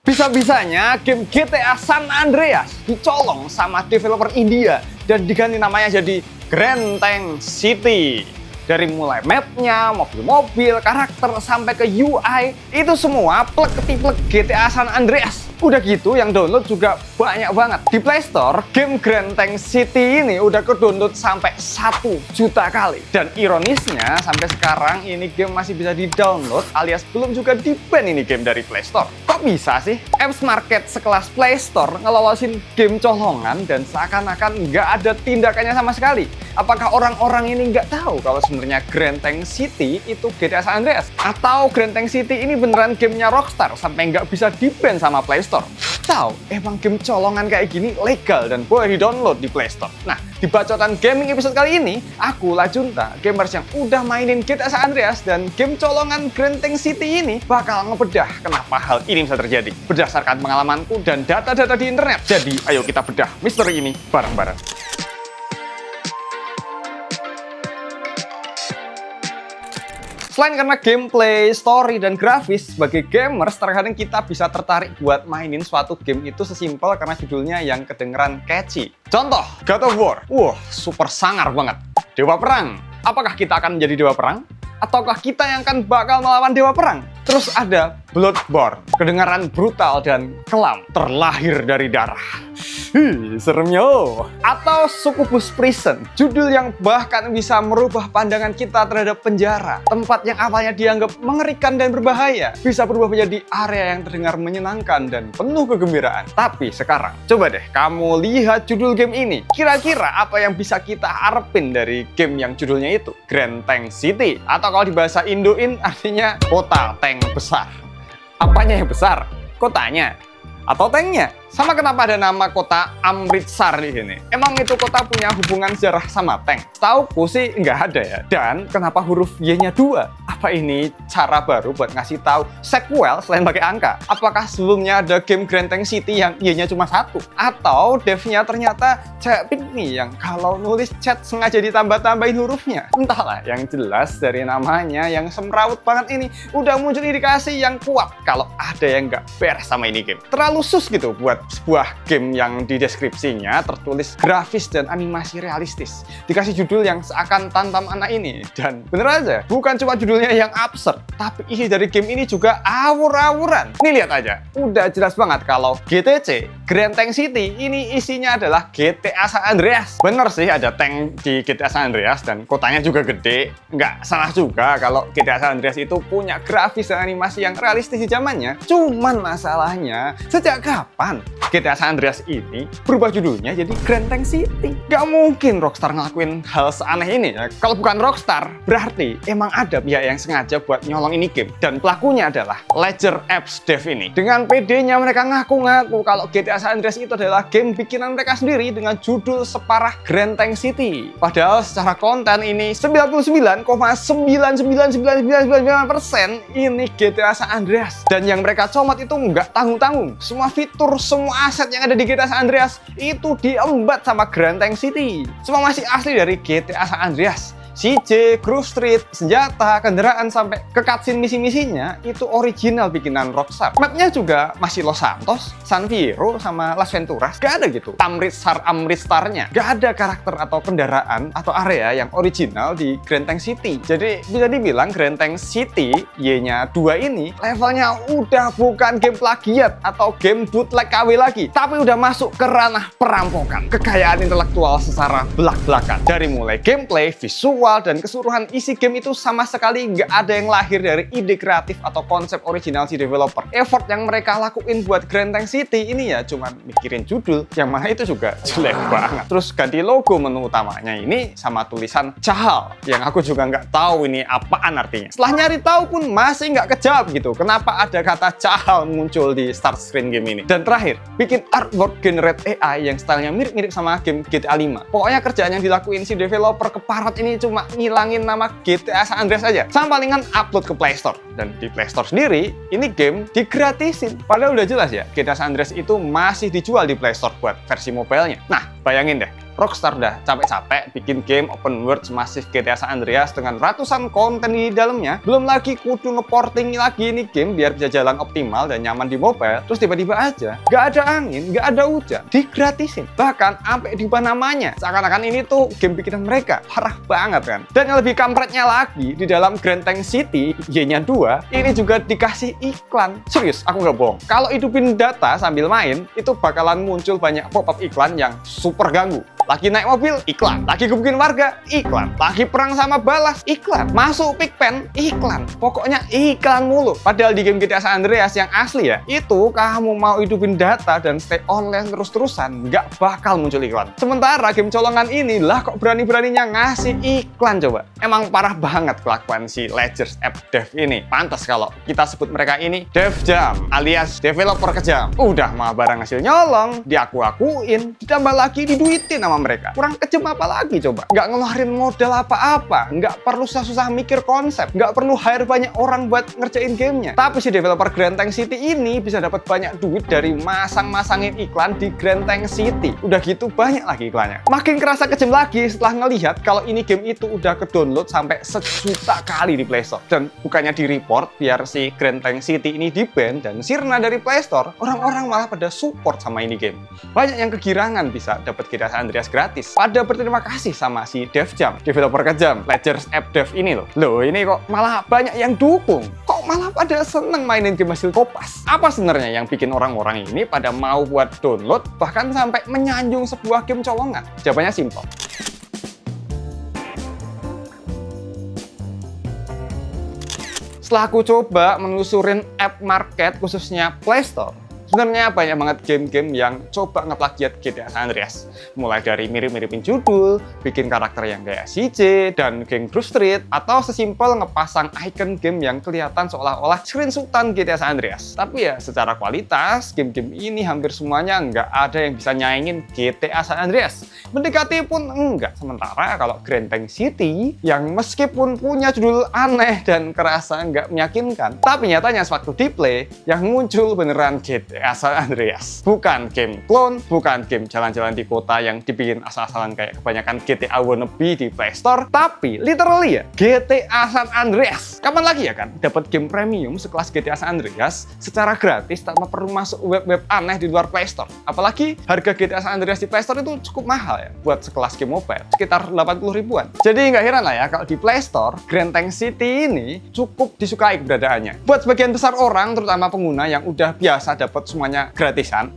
Bisa-bisanya game GTA San Andreas dicolong sama developer India dan diganti namanya jadi Grand Tank City. Dari mulai mapnya, mobil-mobil, karakter, sampai ke UI, itu semua plek-ketiplek GTA San Andreas. Udah gitu, yang download juga banyak banget. Di Play Store, game Grand Tank City ini udah ke-download sampai 1 juta kali. Dan ironisnya, sampai sekarang ini game masih bisa di-download alias belum juga di-ban ini game dari Play Store. Kok bisa sih? Apps Market sekelas Play Store ngelolosin game colongan dan seakan-akan nggak ada tindakannya sama sekali. Apakah orang-orang ini nggak tahu kalau sebenarnya Grand Tank City itu GTA San Andreas? Atau Grand Tank City ini beneran gamenya Rockstar sampai nggak bisa di-ban sama Play Store? Tahu, emang game colongan kayak gini legal dan boleh di-download di Play Store. Nah, di Bacotan Gaming episode kali ini, aku Lajunta, gamers yang udah mainin GTA San Andreas dan game colongan Grand Tank City ini bakal ngebedah kenapa hal ini bisa terjadi berdasarkan pengalamanku dan data-data di internet. Jadi, ayo kita bedah misteri ini bareng-bareng. Selain karena gameplay, story, dan grafis, sebagai gamers terkadang kita bisa tertarik buat mainin suatu game itu sesimpel karena judulnya yang kedengeran catchy. Contoh, God of War. Super sangar banget. Dewa Perang. Apakah kita akan menjadi Dewa Perang? Ataukah kita yang akan bakal melawan Dewa Perang? Terus ada Bloodborne. Kedengaran brutal dan kelam. Terlahir dari darah. Seremnya. Atau Succubus Prison, judul yang bahkan bisa merubah pandangan kita terhadap penjara. Tempat yang awalnya dianggap mengerikan dan berbahaya bisa berubah menjadi area yang terdengar menyenangkan dan penuh kegembiraan. Tapi sekarang, coba deh kamu lihat judul game ini. Kira-kira apa yang bisa kita harapin dari game yang judulnya itu? Grand Tank City. Atau kalau di bahasa Indoin artinya kota tank besar. Apanya yang besar? Kotanya? Atau tanknya? Sama kenapa ada nama kota Amritsar di sini? Emang itu kota punya hubungan sejarah sama tank? Setauku sih nggak ada ya. Dan kenapa huruf Y-nya 2? Apa ini cara baru buat ngasih tahu sequel selain pakai angka? Apakah sebelumnya ada game Grand Tank City yang Y-nya cuma 1? Atau devnya ternyata cewek pikmi yang kalau nulis chat sengaja ditambah-tambahin hurufnya? Entahlah, yang jelas dari namanya yang semrawut banget ini udah muncul indikasi yang kuat kalau ada yang nggak beres sama ini game. Terlalu sus gitu buat sebuah game yang di deskripsinya tertulis grafis dan animasi realistis. Dikasih judul yang seakan tantam anak ini. Dan bener aja, bukan cuma judulnya yang absurd, tapi isi dari game ini juga awur-awuran. Nih lihat aja, udah jelas banget kalau GTC, Grand Tank City, ini isinya adalah GTA San Andreas. Bener sih ada tank di GTA San Andreas dan kotanya juga gede. Nggak salah juga kalau GTA San Andreas itu punya grafis dan animasi yang realistis di zamannya. Cuman masalahnya, sejak kapan GTA San Andreas ini berubah judulnya jadi Grand Tank City? Gak mungkin Rockstar ngelakuin hal seaneh ini ya. Kalau bukan Rockstar, berarti emang ada pihak yang sengaja buat nyolong ini game. Dan pelakunya adalah Ledger Apps Dev ini. Dengan PD-nya mereka ngaku-ngaku kalau GTA San Andreas itu adalah game bikinan mereka sendiri dengan judul separah Grand Tank City. Padahal secara konten ini 99,99999% ini GTA San Andreas. Dan yang mereka comot itu nggak tanggung-tanggung. Semua fitur, semua aset yang ada di GTA San Andreas itu diembat sama Grand Tank City. Semua masih asli dari GTA San Andreas. CJ, Grove Street, senjata, kendaraan, sampai ke cutscene misi-misinya itu original bikinan Rockstar. Mapnya juga masih Los Santos, San Fierro, sama Las Venturas. Gak ada gitu Amritsarnya. Gak ada karakter atau kendaraan atau area yang original di Grand Tank City. Jadi bisa dibilang Grand Tank City Y-nya 2 ini levelnya udah bukan game plagiat atau game bootleg KW lagi, tapi udah masuk ke ranah perampokan kekayaan intelektual secara belak-belakan. Dari mulai gameplay, visual, dan keseluruhan isi game itu sama sekali nggak ada yang lahir dari ide kreatif atau konsep original si developer. Effort yang mereka lakuin buat Grand Tank City ini ya cuman mikirin judul, yang mana itu juga jelek banget. Terus ganti logo menu utamanya ini sama tulisan Cahal, yang aku juga nggak tahu ini apaan artinya. Setelah nyari tahu pun masih nggak kejawab gitu, kenapa ada kata Cahal muncul di start screen game ini. Dan terakhir, bikin artwork generate AI yang stylenya mirip-mirip sama game GTA 5. Pokoknya kerjaan yang dilakuin si developer keparat ini cuma ngilangin nama GTA San Andreas aja. Sama palingan upload ke Play Store. Dan di Play Store sendiri, ini game digratisin. Padahal udah jelas ya, GTA San Andreas itu masih dijual di Play Store buat versi mobile-nya. Nah, bayangin deh, Rockstar udah capek-capek bikin game open world semasif GTA San Andreas dengan ratusan konten di dalamnya. Belum lagi kudu ngeporting lagi ini game biar bisa jalan optimal dan nyaman di mobile. Terus tiba-tiba aja nggak ada angin, nggak ada hujan, digratisin. Bahkan sampai diubah namanya. Seakan-akan ini tuh game bikinan mereka. Parah banget kan. Dan yang lebih kampretnya lagi, di dalam Grand Tank City Y-nya 2 ini juga dikasih iklan. Serius, aku nggak bohong. Kalau hidupin data sambil main, itu bakalan muncul banyak pop-up iklan yang super ganggu. Lagi naik mobil, iklan. Lagi gebukin warga, iklan. Lagi perang sama balas, iklan. Masuk Pigpen, iklan. Pokoknya iklan mulu. Padahal di game GTA San Andreas yang asli ya, itu kamu mau hidupin data dan stay online terus-terusan, nggak bakal muncul iklan. Sementara game colongan ini lah kok berani-beraninya ngasih iklan coba. Emang parah banget kelakuan si Ledgers App Dev ini. Pantas kalau kita sebut mereka ini Dev Jam alias developer kejam. Udah mah barang hasil nyolong, diaku-akuin, ditambah lagi diduitin sama mereka. Kurang kejam apa lagi coba? Nggak ngeluarin modal apa-apa, nggak perlu susah-susah mikir konsep, nggak perlu hire banyak orang buat ngerjain gamenya. Tapi si developer Grand Tank City ini bisa dapat banyak duit dari masang-masangin iklan di Grand Tank City. Udah gitu banyak lagi iklannya. Makin kerasa kejam lagi setelah ngelihat kalau ini game itu udah ke-download sampai 1 juta kali di Play Store. Dan bukannya di-report biar si Grand Tank City ini di-ban dan sirna dari Play Store, orang-orang malah pada support sama ini game. Banyak yang kegirangan bisa dapat GTA San Andreas gratis. Pada berterima kasih sama si Dev Jam, developer kejam, Ledgers App Dev ini loh. Loh, ini kok malah banyak yang dukung. Kok malah pada seneng mainin game hasil kopas? Apa sebenarnya yang bikin orang-orang ini pada mau buat download bahkan sampai menyanjung sebuah game colongan? Jawabannya simpel. Setelah aku coba menelusurin app market khususnya Play Store, sebenarnya banyak banget game-game yang coba ngeplagiat GTA San Andreas. Mulai dari mirip-miripin judul, bikin karakter yang kayak CJ, dan geng Grove Street, atau sesimpel ngepasang icon game yang kelihatan seolah-olah screenshotan GTA San Andreas. Tapi ya secara kualitas, game-game ini hampir semuanya nggak ada yang bisa nyaingin GTA San Andreas. Mendekati pun enggak. Sementara kalau Grand Tank City, yang meskipun punya judul aneh dan kerasa nggak meyakinkan, tapi nyatanya sewaktu di play, yang muncul beneran GTA San Andreas. Bukan game clone, bukan game jalan-jalan di kota yang dibikin asal-asalan kayak kebanyakan GTA wannabe di Play Store, tapi literally ya, GTA San Andreas. Kapan lagi ya kan dapat game premium sekelas GTA San Andreas secara gratis tanpa perlu masuk web-web aneh di luar Play Store. Apalagi harga GTA San Andreas di Play Store itu cukup mahal ya buat sekelas game mobile, sekitar 80 ribuan. Jadi nggak heran lah ya kalau di Play Store, Grand Tank City ini cukup disukai keberadaannya. Buat sebagian besar orang, terutama pengguna yang udah biasa dapat semuanya gratisan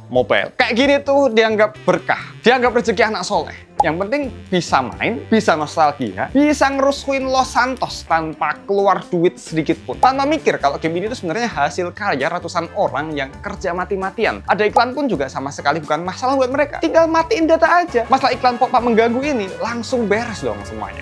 mobile, kayak gini tuh dianggap berkah, dianggap rezeki anak soleh. Yang penting bisa main, bisa nostalgia, bisa ngerusuin Los Santos tanpa keluar duit sedikit pun, tanpa mikir kalau game ini tuh sebenarnya hasil karya ratusan orang yang kerja mati-matian. Ada iklan pun juga sama sekali bukan masalah buat mereka, tinggal matiin data aja. Masalah iklan pop-up mengganggu ini langsung beres dong semuanya.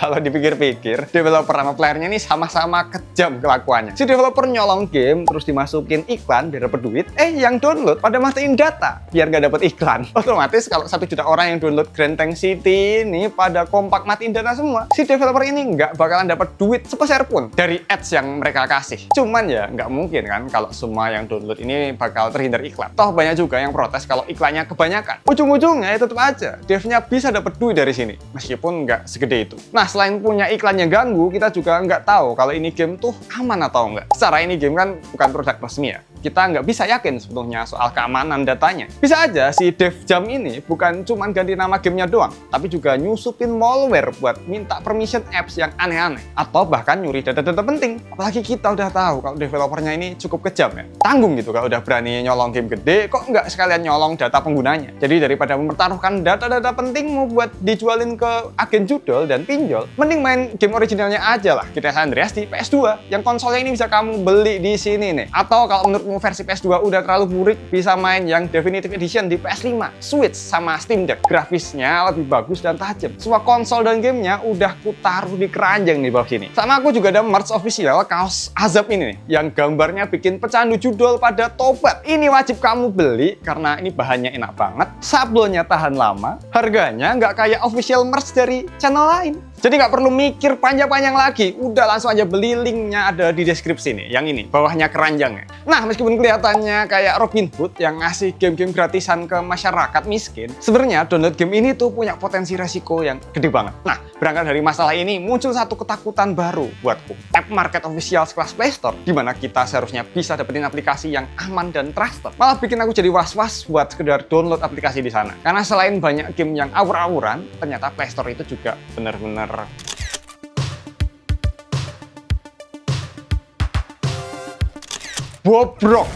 Kalau dipikir-pikir, developer sama playernya ini sama-sama kejam kelakuannya. Si developer nyolong game, terus dimasukin iklan biar dapet duit. Yang download pada matiin data biar nggak dapet iklan. Otomatis kalau 1 juta orang yang download Grand Tank City ini pada kompak matiin data semua, si developer ini nggak bakalan dapet duit sepeser pun dari ads yang mereka kasih. Cuman ya nggak mungkin kan kalau semua yang download ini bakal terhindar iklan. Toh banyak juga yang protes kalau iklannya kebanyakan. Ujung-ujungnya ya tetap aja devnya bisa dapet duit dari sini, meskipun nggak segede itu. Nah, selain punya iklan yang ganggu, kita juga nggak tahu kalau ini game tuh aman atau nggak. Secara ini game kan bukan produk resmi ya. Kita nggak bisa yakin sebetulnya soal keamanan datanya. Bisa aja si Dev Jam ini bukan cuma ganti nama gamenya doang, tapi juga nyusupin malware buat minta permission apps yang aneh-aneh. Atau bahkan nyuri data-data penting. Apalagi kita udah tahu kalau developernya ini cukup kejam ya. Tanggung gitu kalau udah berani nyolong game gede, kok nggak sekalian nyolong data penggunanya. Jadi daripada mempertaruhkan data-data pentingmu buat dijualin ke agen judul dan pinjol, mending main game originalnya aja lah, GTA San Andreas di PS2, yang konsolnya ini bisa kamu beli di sini nih. Atau kalau menurutmu versi PS2 udah terlalu burik, bisa main yang Definitive Edition di PS5, Switch, sama Steam Deck. Grafisnya lebih bagus dan tajam. Semua konsol dan gamenya udah kutaruh di keranjang nih bawah sini. Sama aku juga ada merch official kaos Azab ini nih, yang gambarnya bikin pecandu judul pada tobat. Ini wajib kamu beli karena ini bahannya enak banget, sablonnya tahan lama, harganya nggak kayak official merch dari channel lain. Jadi nggak perlu mikir panjang-panjang lagi, udah langsung aja beli, linknya ada di deskripsi nih, yang ini, bawahnya keranjangnya. Nah, meskipun kelihatannya kayak Robin Hood yang ngasih game-game gratisan ke masyarakat miskin, sebenarnya download game ini tuh punya potensi resiko yang gede banget. Nah, berangkat dari masalah ini, muncul satu ketakutan baru buatku. App Market official sekelas Play Store, di mana kita seharusnya bisa dapetin aplikasi yang aman dan trusted. Malah bikin aku jadi was-was buat sekedar download aplikasi di sana. Karena selain banyak game yang awur-awuran, ternyata Play Store itu juga bener-bener bobrok.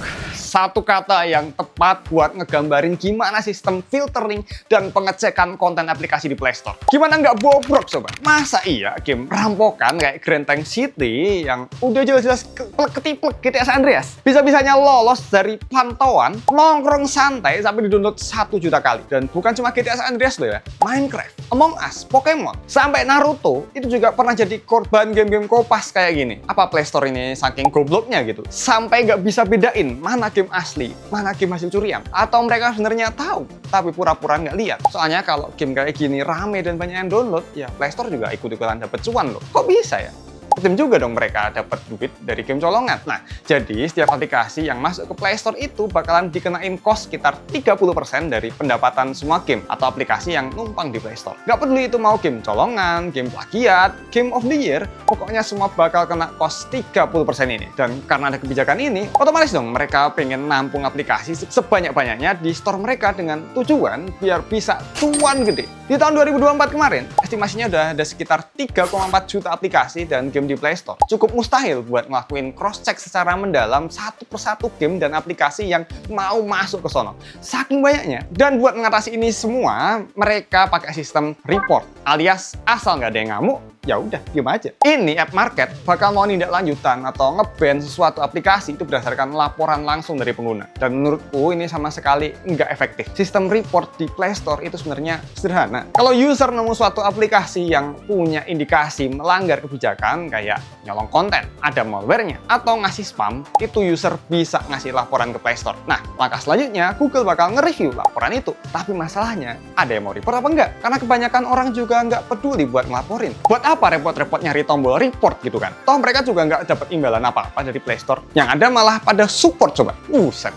Satu kata yang tepat buat ngegambarin gimana sistem filtering dan pengecekan konten aplikasi di Play Store. Gimana nggak bobrok coba? Masa iya game rampokan kayak Grand Tank City yang udah jelas-jelas ketiplek GTA San Andreas bisa-bisanya lolos dari pantauan, nongkrong santai sampai di-download 1 juta kali. Dan bukan cuma GTA San Andreas loh ya, Minecraft, Among Us, Pokemon, sampai Naruto itu juga pernah jadi korban game-game kopas kayak gini. Apa Play Store ini saking gobloknya gitu? Sampai nggak bisa bedain mana game asli, mana game hasil curian. Atau mereka sebenarnya tahu, tapi pura-pura nggak lihat. Soalnya kalau game kayak gini rame dan banyak yang download, ya Play Store juga ikut-ikutan dapet cuan loh. Kok bisa ya? Tim juga dong mereka dapat duit dari game colongan. Nah, jadi setiap aplikasi yang masuk ke Play Store itu bakalan dikenain cost sekitar 30% dari pendapatan semua game atau aplikasi yang numpang di Play Store. Nggak peduli itu mau game colongan, game plagiat, game of the year, pokoknya semua bakal kena cost 30% ini. Dan karena ada kebijakan ini, otomatis dong mereka pengen nampung aplikasi sebanyak-banyaknya di store mereka dengan tujuan biar bisa cuan gede. Di tahun 2024 kemarin, estimasinya udah ada sekitar 3,4 juta aplikasi dan game di Play Store. Cukup mustahil buat ngelakuin cross-check secara mendalam satu persatu game dan aplikasi yang mau masuk ke sono. Saking banyaknya. Dan buat mengatasi ini semua, mereka pakai sistem report, alias asal nggak ada yang ngamuk, ya udah diam aja. Ini App Market bakal mau tindak lanjutan atau nge-ban sesuatu aplikasi itu berdasarkan laporan langsung dari pengguna. Dan menurutku ini sama sekali nggak efektif. Sistem report di Play Store itu sebenarnya sederhana. Kalau user nemu suatu aplikasi yang punya indikasi melanggar kebijakan kayak nyolong konten, ada malware-nya, atau ngasih spam, itu user bisa ngasih laporan ke Play Store. Nah, langkah selanjutnya Google bakal nge-review laporan itu. Tapi masalahnya, ada yang mau report apa enggak? Karena kebanyakan orang juga nggak peduli buat ngelaporin. Buat apa repot-repot nyari tombol report gitu kan? Toh mereka juga nggak dapat imbalan apa-apa dari Play Store. Yang ada malah pada support coba.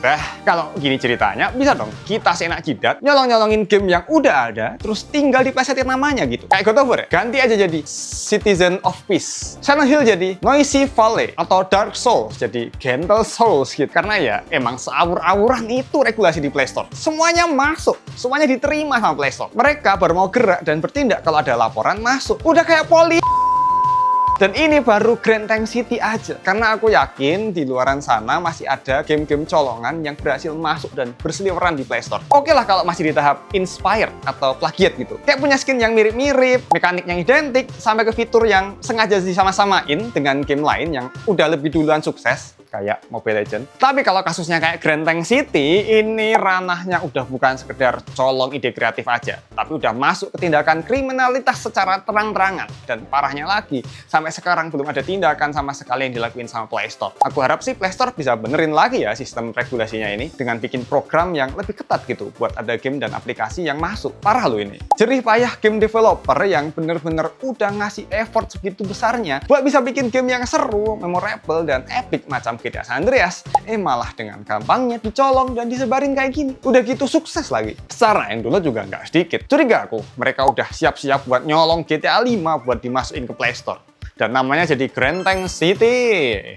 Dah. Kalau gini ceritanya, bisa dong kita seenak jidat nyolong-nyolongin game yang udah ada, terus tinggal diplesetin namanya gitu. Kayak God of War ya? Ganti aja jadi Citizen of Peace. Silent Hill jadi Noisy Valley. Atau Dark Souls jadi Gentle Souls gitu. Karena ya emang seawur-awuran itu regulasi di Play Store. Semuanya masuk. Semuanya diterima sama Play Store. Mereka baru mau gerak dan bertindak kalau ada laporan masuk. Udah kayak polisi. Dan ini baru Grand Tank City aja. Karena aku yakin di luaran sana masih ada game-game colongan yang berhasil masuk dan berseliweran di Play Store. Oke lah kalau masih di tahap inspired atau plagiat gitu. Kayak punya skin yang mirip-mirip, mekanik yang identik, sampai ke fitur yang sengaja disama-samain dengan game lain yang udah lebih duluan sukses. Kayak Mobile Legends. Tapi kalau kasusnya kayak Grand Tank City, ini ranahnya udah bukan sekedar colong ide kreatif aja. Tapi udah masuk ke tindakan kriminalitas secara terang-terangan. Dan parahnya lagi, sampai sekarang belum ada tindakan sama sekali yang dilakuin sama Play Store. Aku harap sih Play Store bisa benerin lagi ya sistem regulasinya ini dengan bikin program yang lebih ketat gitu buat ada game dan aplikasi yang masuk. Parah loh ini. Jerih payah game developer yang bener-bener udah ngasih effort segitu besarnya buat bisa bikin game yang seru, memorable, dan epic macam GTA San Andreas, malah dengan gampangnya dicolong dan disebarin kayak gini. Udah gitu sukses lagi. Secara yang dulu juga nggak sedikit. Curiga aku, mereka udah siap-siap buat nyolong GTA 5 buat dimasukin ke Play Store. Dan namanya jadi Grand Tank City.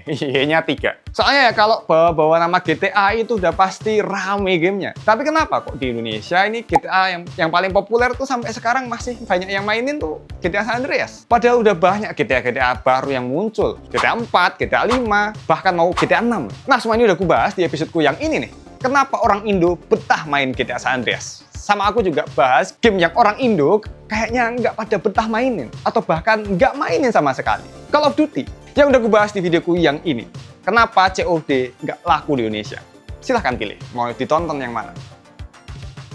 Y-nya 3. Soalnya ya kalau bawa nama GTA itu udah pasti rame gamenya. Tapi kenapa kok di Indonesia ini GTA yang paling populer tuh sampai sekarang masih banyak yang mainin tuh GTA San Andreas. Padahal udah banyak GTA baru yang muncul. GTA 4, GTA 5, bahkan mau GTA 6. Nah semua ini udah kubahas di episodeku yang ini nih. Kenapa orang Indo betah main GTA San Andreas? Sama aku juga bahas game yang orang Indo kayaknya nggak pada betah mainin. Atau bahkan nggak mainin sama sekali. Call of Duty, yang udah gue bahas di videoku yang ini. Kenapa COD nggak laku di Indonesia? Silahkan pilih, mau ditonton yang mana.